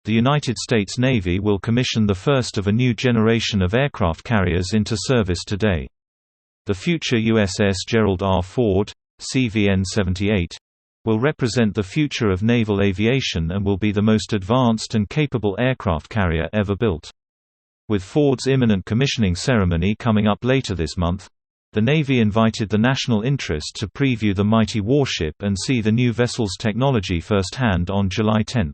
the United States Navy will commission the first of a new generation of aircraft carriers into service today. The future USS Gerald R. Ford, CVN-78, will represent the future of naval aviation and will be the most advanced and capable aircraft carrier ever built. With Ford's imminent commissioning ceremony coming up later this month, the Navy invited the national interest to preview the mighty warship and see the new vessel's technology firsthand on July 10.